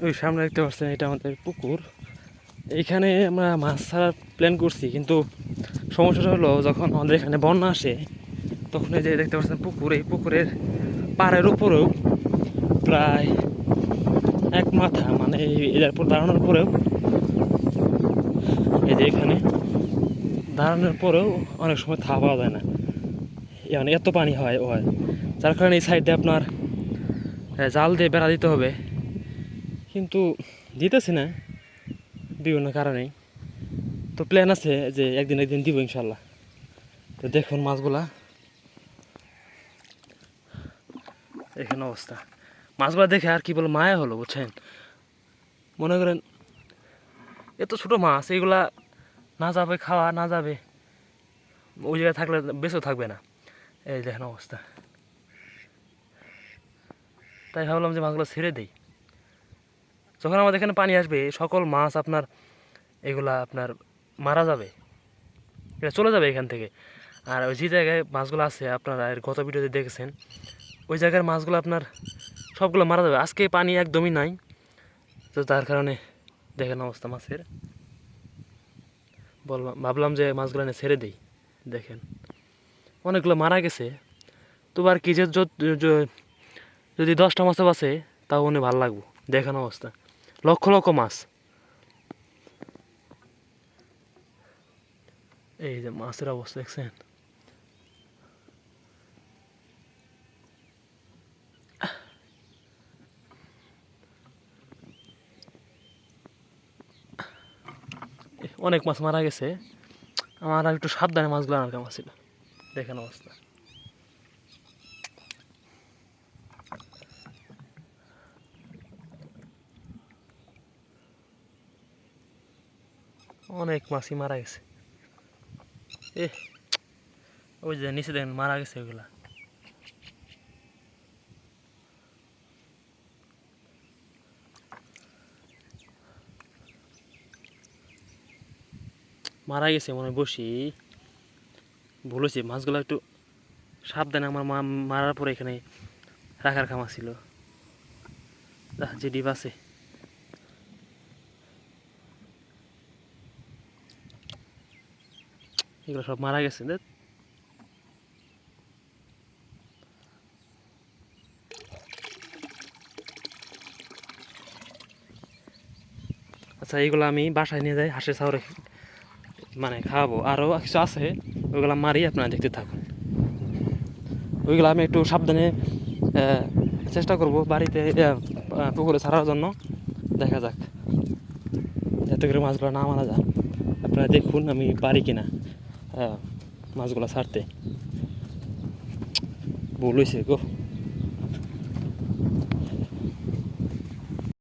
ওই সামনে দেখতে পাচ্ছেন এটা আমাদের পুকুর। এইখানে আমরা মাছ ছাড়ার প্ল্যান করছি, কিন্তু সমস্যাটা হলো যখন আমাদের এখানে বন্যা আসে তখন এই যে দেখতে পাচ্ছেন পুকুর, এই পুকুরের পাড়ের উপরেও প্রায় এক মাথা, মানে এরপর দাঁড়ানোর পরেও এই যে এখানে দাঁড়ানোর পরেও অনেক সময় থা পাওয়া যায় না, মানে এত পানি হয় যার কারণে এই সাইডে আপনার জাল দিয়ে বেড়া দিতে হবে, কিন্তু দিতেছি না বিভিন্ন কারণেই। তো প্ল্যান আছে যে একদিন দিব ইনশাল্লাহ। তো দেখুন মাছগুলা, এখানে অবস্থা মাছগুলা দেখে আর কি বলে মায়া হলো বুঝছেন। মনে করেন এত ছোটো মাছ, এইগুলা না যাবে খাওয়া, না যাবে ওই জায়গায় থাকলে বেঁচেও থাকবে না। এই দেখেন অবস্থা, তাই ভাবলাম যে মাছগুলো ছেড়ে দেই। যখন আমাদের এখানে পানি আসবে সকল মাছ আপনার এগুলা আপনার মারা যাবে, এটা চলে যাবে এখান থেকে। আর ওই যে জায়গায় মাছগুলো আছে আপনারা এর গত ভিডিওতে দেখেছেন, ওই জায়গার মাছগুলো আপনার সবগুলো মারা যাবে। আজকে পানি একদমই নাই, তো তার কারণে দেখেন অবস্থা মাছের। ভাবলাম যে মাছগুলো এনে ছেড়ে দিই। দেখেন অনেকগুলো মারা গেছে, তো আর কি যে যদি 10টা মাছও বাঁচে তাও উনি ভালো লাগবো। দেখেন অবস্থা, লক্ষ লক্ষ মাছ। এই যে মাছের অবস্থা দেখছেন, অনেক মাছ মারা গেছে। আমার আর একটু সাবধানে মাছগুলো আনার কাম ছিল। দেখেন অবস্থা, অনেক মাছই মারা গেছে। এ ওই যে নিচে দেখেন মারা গেছে ওইগুলা। মারা গেছে মনে হয় বসি, ভুল হয়েছে। মাছগুলো একটু সাবধানে আমার মারার পরে এখানে রাখার খামা ছিল। যে ডিপ আছে এগুলো সব মারা গেছে। আচ্ছা এইগুলো আমি বাসায় নিয়ে যাই, হাঁসের ছাউরে মানে খাওয়াবো। আরও কিছু আছে ওইগুলো মারি, আপনারা দেখতে থাকুন। ওইগুলো আমি একটু সাবধানে চেষ্টা করব বাড়িতে পুকুরে ছাড়ার জন্য। দেখা যাক যাতে করে মাছগুলো না মারা যায়। আপনারা দেখুন আমি পারি কিনা মাছগুলো ছাড়তে। ভুল হয়েছে গো।